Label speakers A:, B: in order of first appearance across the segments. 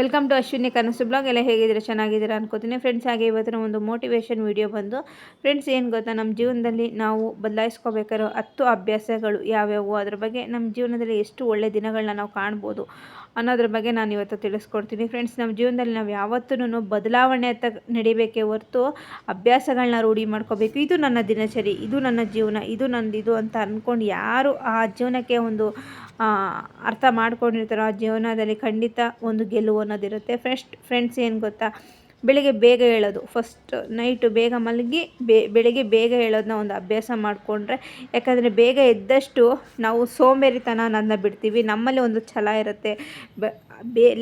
A: Welcome to Ashwini ಕನಸು blog. ಎಲ್ಲ ಹೇಗಿದ್ದೀರಾ? ಚೆನ್ನಾಗಿದ್ದೀರಾ ಅನ್ಕೋತೀನಿ ಫ್ರೆಂಡ್ಸ್. ಹಾಗೆ ಇವತ್ತಿನ ಒಂದು ಮೋಟಿವೇಶನ್ ವಿಡಿಯೋ ಬಂದು ಫ್ರೆಂಡ್ಸ್, ಏನು ಗೊತ್ತಾ, ನಮ್ಮ ಜೀವನದಲ್ಲಿ ನಾವು ಬದಲಾಯಿಸ್ಕೋಬೇಕಾರೋ 10 ಅಭ್ಯಾಸಗಳು ಯಾವ್ಯಾವು, ಅದ್ರ ಬಗ್ಗೆ ನಮ್ಮ ಜೀವನದಲ್ಲಿ ಎಷ್ಟು ಒಳ್ಳೆ ದಿನಗಳನ್ನ ನಾವು ಕಾಣ್ಬೋದು ಅನ್ನೋದ್ರ ಬಗ್ಗೆ ನಾನು ಇವತ್ತು ತಿಳಿಸ್ಕೊಡ್ತೀನಿ ಫ್ರೆಂಡ್ಸ್. ನಮ್ಮ ಜೀವನದಲ್ಲಿ ನಾವು ಯಾವತ್ತೂ ಬದಲಾವಣೆ ಅಂತ ನಡಿಬೇಕೇ ಹೊರತು ಅಭ್ಯಾಸಗಳನ್ನ ರೂಢಿ ಮಾಡ್ಕೋಬೇಕು, ಇದು ನನ್ನ ದಿನಚರಿ, ಇದು ನನ್ನ ಜೀವನ, ಇದು ನಂದಿದು ಅಂತ ಅಂದ್ಕೊಂಡು ಯಾರು ಆ ಜೀವನಕ್ಕೆ ಒಂದು ಅರ್ಥ ಮಾಡ್ಕೊಂಡಿರ್ತಾರೋ ಆ ಜೀವನದಲ್ಲಿ ಖಂಡಿತ ಒಂದು ಗೆಲುವು ಅನ್ನೋದಿರುತ್ತೆ. ಫ್ರೆಂಡ್ಸ್, ಏನು ಗೊತ್ತಾ, ಬೆಳಿಗ್ಗೆ ಬೇಗ ಹೇಳೋದು, ಫಸ್ಟ್ ನೈಟು ಬೇಗ ಮಲಗಿ ಬೆಳಿಗ್ಗೆ ಬೇಗ ಹೇಳೋದನ್ನ ಒಂದು ಅಭ್ಯಾಸ ಮಾಡಿಕೊಂಡ್ರೆ, ಯಾಕಂದರೆ ಬೇಗ ಎದ್ದಷ್ಟು ನಾವು ಸೋಂಬೇರಿತನ ಅನ್ನೋದನ್ನ ಬಿಡ್ತೀವಿ, ನಮ್ಮಲ್ಲಿ ಒಂದು ಛಲ ಇರುತ್ತೆ.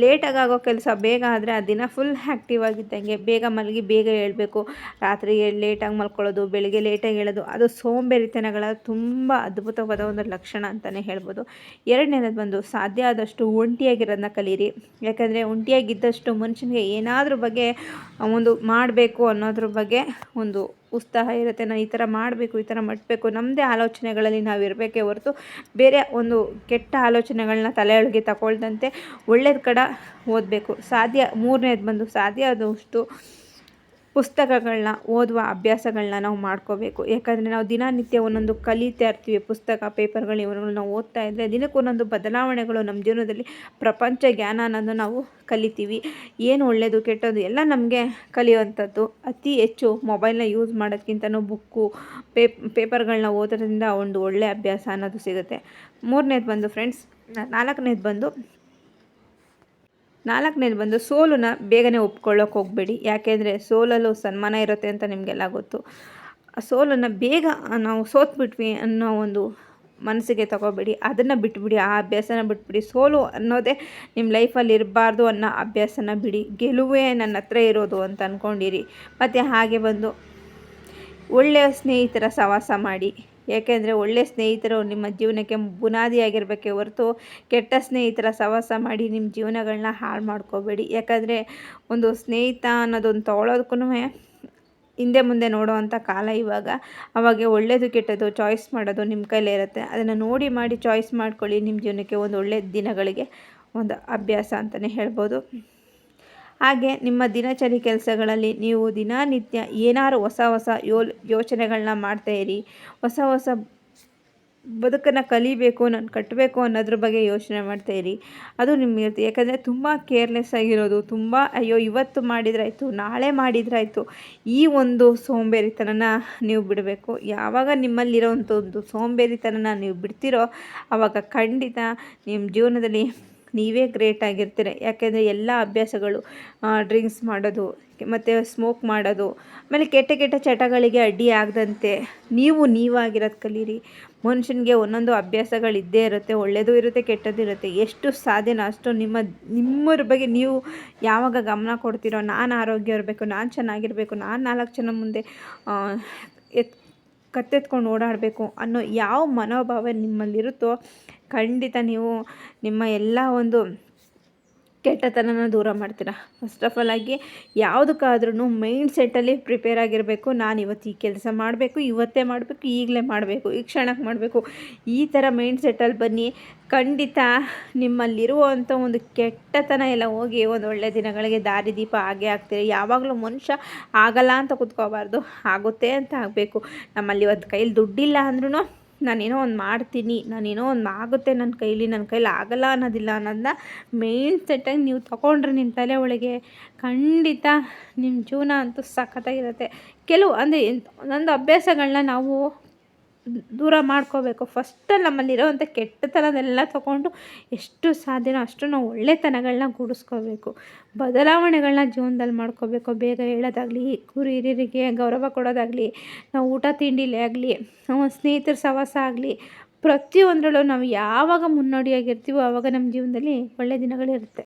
A: ಲೇಟಾಗಿ ಆಗೋ ಕೆಲಸ ಬೇಗ ಆದರೆ ಆ ದಿನ ಫುಲ್ ಆ್ಯಕ್ಟಿವ್ ಆಗಿದ್ದಂಗೆ. ಬೇಗ ಮಲಗಿ ಬೇಗ ಹೇಳಬೇಕು, ರಾತ್ರಿ ಲೇಟಾಗಿ ಮಲ್ಕೊಳ್ಳೋದು, ಬೆಳಿಗ್ಗೆ ಲೇಟಾಗಿ ಹೇಳೋದು, ಅದು ಸೋಂಬೇರಿತನಗಳ ತುಂಬ ಅದ್ಭುತವಾದ ಒಂದು ಲಕ್ಷಣ ಅಂತಲೇ ಹೇಳ್ಬೋದು. ಎರಡನೇದು ಬಂದು ಸಾಧ್ಯ ಆದಷ್ಟು ಒಂಟಿಯಾಗಿರೋದನ್ನ ಕಲೀರಿ. ಯಾಕಂದರೆ ಒಂಟಿಯಾಗಿದ್ದಷ್ಟು ಮನುಷ್ಯನಿಗೆ ಏನಾದ್ರ ಬಗ್ಗೆ ಒಂದು ಮಾಡಬೇಕು ಅನ್ನೋದ್ರ ಬಗ್ಗೆ ಒಂದು ಉತ್ಸಾಹ ಇರುತ್ತೆ. ನಾನು ಈ ಥರ ಮಾಡಬೇಕು, ಈ ಥರ ಮಾಡಬೇಕು, ನಮ್ಮದೇ ಆಲೋಚನೆಗಳಲ್ಲಿ ನಾವು ಇರಬೇಕೇ ಹೊರತು ಬೇರೆ ಒಂದು ಕೆಟ್ಟ ಆಲೋಚನೆಗಳನ್ನ ತಲೆಯೊಳಗೆ ತಗೊಳ್ದಂತೆ ಒಳ್ಳೇದು ಕಡೆ ಓದಬೇಕು. ಮೂರನೇದು ಬಂದು ಸಾಧ್ಯ ಆದಷ್ಟು ಪುಸ್ತಕಗಳನ್ನ ಓದುವ ಅಭ್ಯಾಸಗಳನ್ನ ನಾವು ಮಾಡ್ಕೋಬೇಕು. ಯಾಕಂದರೆ ನಾವು ದಿನನಿತ್ಯ ಒಂದೊಂದು ಕಲಿತಾ ಇರ್ತೀವಿ, ಪುಸ್ತಕ ಪೇಪರ್ಗಳು ಇವುಗಳನ್ನ ಓದ್ತಾ ಇದ್ದರೆ ದಿನಕ್ಕೊಂದೊಂದು ಬದಲಾವಣೆಗಳು ನಮ್ಮ ಜೀವನದಲ್ಲಿ ಪ್ರಪಂಚ ಜ್ಞಾನ ಅನ್ನೋದು ನಾವು ಕಲಿತೀವಿ. ಏನು ಒಳ್ಳೆಯದು ಕೆಟ್ಟದ್ದು ಎಲ್ಲ ನಮಗೆ ಕಲಿಯುವಂಥದ್ದು. ಅತಿ ಹೆಚ್ಚು ಮೊಬೈಲ್ನ ಯೂಸ್ ಮಾಡೋದಕ್ಕಿಂತನೂ ಬುಕ್ಕು ಪೇಪರ್ಗಳನ್ನ ಓದೋದ್ರಿಂದ ಒಂದು ಒಳ್ಳೆಯ ಅಭ್ಯಾಸ ಅನ್ನೋದು ಸಿಗುತ್ತೆ. ಮೂರನೇದು ಬಂದು ಫ್ರೆಂಡ್ಸ್, ನಾಲ್ಕನೇದು ಬಂದು ಸೋಲನ್ನ ಬೇಗನೆ ಒಪ್ಕೊಳ್ಳೋಕೆ ಹೋಗಬೇಡಿ. ಯಾಕೆಂದರೆ ಸೋಲಲ್ಲೂ ಸನ್ಮಾನ ಇರುತ್ತೆ ಅಂತ ನಿಮಗೆಲ್ಲ ಗೊತ್ತು. ಸೋಲನ್ನು ಬೇಗ ನಾವು ಸೋತ್ಬಿಟ್ವಿ ಅನ್ನೋ ಒಂದು ಮನಸ್ಸಿಗೆ ತಗೋಬೇಡಿ, ಅದನ್ನು ಬಿಟ್ಬಿಡಿ, ಆ ಅಭ್ಯಾಸನ ಬಿಟ್ಬಿಡಿ. ಸೋಲು ಅನ್ನೋದೇ ನಿಮ್ಮ ಲೈಫಲ್ಲಿ ಇರಬಾರ್ದು ಅನ್ನೋ ಅಭ್ಯಾಸನ ಬಿಡಿ. ಗೆಲುವೇ ನನ್ನ ಹತ್ರ ಇರೋದು ಅಂತ ಅಂದ್ಕೊಂಡಿರಿ. ಮತ್ತು ಹಾಗೆ ಬಂದು ಒಳ್ಳೆಯ ಸ್ನೇಹಿತರ ಸಹವಾಸ ಮಾಡಿ. ಯಾಕೆಂದರೆ ಒಳ್ಳೆಯ ಸ್ನೇಹಿತರು ನಿಮ್ಮ ಜೀವನಕ್ಕೆ ಬುನಾದಿಯಾಗಿರಬೇಕೇ ಹೊರತು ಕೆಟ್ಟ ಸ್ನೇಹಿತರ ಸಹವಾಸ ಮಾಡಿ ನಿಮ್ಮ ಜೀವನಗಳನ್ನ ಹಾಳು ಮಾಡ್ಕೋಬೇಡಿ. ಯಾಕಂದರೆ ಒಂದು ಸ್ನೇಹಿತ ಅನ್ನೋದೊಂದು ತೊಗೊಳೋದಕ್ಕೂ ಹಿಂದೆ ಮುಂದೆ ನೋಡೋವಂಥ ಕಾಲ ಇವಾಗ. ಅವಾಗ ಒಳ್ಳೆಯದು ಕೆಟ್ಟದ್ದು ಚಾಯ್ಸ್ ಮಾಡೋದು ನಿಮ್ಮ ಕೈಲೇ ಇರುತ್ತೆ. ಅದನ್ನು ನೋಡಿ ಮಾಡಿ ಚಾಯ್ಸ್ ಮಾಡ್ಕೊಳ್ಳಿ. ನಿಮ್ಮ ಜೀವನಕ್ಕೆ ಒಂದು ಒಳ್ಳೆಯ ದಿನಗಳಿಗೆ ಒಂದು ಅಭ್ಯಾಸ ಅಂತಲೇ ಹೇಳ್ಬೋದು. ಹಾಗೆ ನಿಮ್ಮ ದಿನಚರಿ ಕೆಲಸಗಳಲ್ಲಿ ನೀವು ದಿನನಿತ್ಯ ಏನಾರು ಹೊಸ ಯೋಚನೆಗಳನ್ನ ಮಾಡ್ತಾಯಿರಿ. ಹೊಸ ಬದುಕನ್ನು ಕಲಿಬೇಕು, ನಾನು ಕಟ್ಟಬೇಕು ಅನ್ನೋದ್ರ ಬಗ್ಗೆ ಯೋಚನೆ ಮಾಡ್ತಾಯಿರಿ. ಅದು ನಿಮಗಿರುತ್ತೆ. ಯಾಕಂದರೆ ತುಂಬ ಕೇರ್ಲೆಸ್ ಆಗಿರೋದು, ತುಂಬ ಅಯ್ಯೋ ಇವತ್ತು ಮಾಡಿದ್ರಾಯ್ತು, ನಾಳೆ ಮಾಡಿದ್ರಾಯ್ತು, ಈ ಒಂದು ಸೋಂಬೇರಿತನನ ನೀವು ಬಿಡಬೇಕು. ಯಾವಾಗ ನಿಮ್ಮಲ್ಲಿರೋವಂಥ ಒಂದು ಸೋಂಬೇರಿತನನ ನೀವು ಬಿಡ್ತೀರೋ ಆವಾಗ ಖಂಡಿತ ನಿಮ್ಮ ಜೀವನದಲ್ಲಿ ನೀವೇ ಗ್ರೇಟ್ ಆಗಿರ್ತೀರ. ಯಾಕೆಂದರೆ ಎಲ್ಲ ಅಭ್ಯಾಸಗಳು, ಡ್ರಿಂಕ್ಸ್ ಮಾಡೋದು ಮತ್ತು ಸ್ಮೋಕ್ ಮಾಡೋದು, ಆಮೇಲೆ ಕೆಟ್ಟ ಚಟಗಳಿಗೆ ಅಡ್ಡಿ ಆಗದಂತೆ ನೀವಾಗಿರೋದು ಕಲೀರಿ. ಮನುಷ್ಯನಿಗೆ ಒಂದೊಂದು ಅಭ್ಯಾಸಗಳಿದ್ದೇ ಇರುತ್ತೆ, ಒಳ್ಳೆಯದು ಇರುತ್ತೆ, ಕೆಟ್ಟದ್ದು ಇರುತ್ತೆ. ಎಷ್ಟು ಸಾಧ್ಯನೋ ಅಷ್ಟು ನಿಮ್ಮರ ಬಗ್ಗೆ ನೀವು ಯಾವಾಗ ಗಮನ ಕೊಡ್ತೀರೋ, ನಾನು ಆರೋಗ್ಯ ಇರಬೇಕು, ನಾನು ಚೆನ್ನಾಗಿರಬೇಕು, ನಾನು 4 ಜನ ಮುಂದೆ ಕತ್ತೆತ್ಕೊಂಡು ಓಡಾಡಬೇಕು ಅನ್ನೋ ಯಾವ ಮನೋಭಾವ ನಿಮ್ಮಲ್ಲಿರುತ್ತೋ ಖಂಡಿತ ನೀವು ನಿಮ್ಮ ಎಲ್ಲ ಒಂದು ಕೆಟ್ಟತನನ ದೂರ ಮಾಡ್ತೀರಾ. ಫಸ್ಟ್ ಆಫ್ ಆಲ್ ಆಗಿ ಯಾವುದಕ್ಕಾದ್ರೂ ಮೈಂಡ್ ಸೆಟ್ಟಲ್ಲಿ ಪ್ರಿಪೇರ್ ಆಗಿರಬೇಕು. ನಾನು ಇವತ್ತು ಈ ಕೆಲಸ ಮಾಡಬೇಕು, ಇವತ್ತೇ ಮಾಡಬೇಕು, ಈಗಲೇ ಮಾಡಬೇಕು, ಈ ಕ್ಷಣಕ್ಕೆ ಮಾಡಬೇಕು, ಈ ಥರ ಮೈಂಡ್ ಸೆಟ್ಟಲ್ಲಿ ಬನ್ನಿ. ಖಂಡಿತ ನಿಮ್ಮಲ್ಲಿರುವಂಥ ಒಂದು ಕೆಟ್ಟತನ ಎಲ್ಲ ಹೋಗಿ ಒಂದು ಒಳ್ಳೆಯ ದಿನಗಳಿಗೆ ದಾರಿದೀಪ ಆಗೇ ಆಗ್ತೀರಿ. ಯಾವಾಗಲೂ ಮನುಷ್ಯ ಆಗಲ್ಲ ಅಂತ ಕೂತ್ಕೋಬಾರ್ದು, ಆಗುತ್ತೆ ಅಂತ ಆಗಬೇಕು. ನಮ್ಮಲ್ಲಿ ಇವತ್ತು ಕೈಲಿ ದುಡ್ಡಿಲ್ಲ ಅಂದ್ರೂ ನಾನೇನೋ ಒಂದು ಮಾಡ್ತೀನಿ, ನಾನೇನೋ ಒಂದು ಆಗುತ್ತೆ ನನ್ನ ಕೈಲಿ ಆಗಲ್ಲ ಅನ್ನೋದಿಲ್ಲ ಅನ್ನೋದನ್ನ ಮೈಂಡ್ ಸೆಟ್ಟಾಗಿ ನೀವು ತೊಗೊಂಡ್ರೆ ನಿಮ್ಮ ತಲೆ ಒಳಗೆ ಖಂಡಿತ ನಿಮ್ಮ ಜೀವನ ಅಂತೂ ಸಖತ್ತಾಗಿರುತ್ತೆ. ಒಂದೊಂದು ಅಭ್ಯಾಸಗಳನ್ನ ನಾವು ದೂರ ಮಾಡ್ಕೋಬೇಕು. ಫಸ್ಟಲ್ಲಿ ನಮ್ಮಲ್ಲಿರೋವಂಥ ಕೆಟ್ಟತನದೆಲ್ಲ ತೊಗೊಂಡು ಎಷ್ಟು ಸಾಧ್ಯನೋ ಅಷ್ಟು ನಾವು ಒಳ್ಳೆತನಗಳನ್ನ ಗೂಡಿಸ್ಕೋಬೇಕು. ಬದಲಾವಣೆಗಳನ್ನ ಜೀವನದಲ್ಲಿ ಮಾಡ್ಕೋಬೇಕು. ಬೇಗ ಹೇಳೋದಾಗಲಿ, ಹಿರಿಯರಿಗೆ ಗೌರವ ಕೊಡೋದಾಗಲಿ, ನಾವು ಊಟ ತಿಂಡಿಲೇ ಆಗಲಿ, ಸ್ನೇಹಿತರ ಸಹವಾಸ ಆಗಲಿ, ಪ್ರತಿಯೊಂದರಲ್ಲೂ ನಾವು ಯಾವಾಗ ಮುನ್ನೋಡಿಯಾಗಿರ್ತೀವೋ ಆವಾಗ ನಮ್ಮ ಜೀವನದಲ್ಲಿ ಒಳ್ಳೆಯ ದಿನಗಳಿರುತ್ತೆ.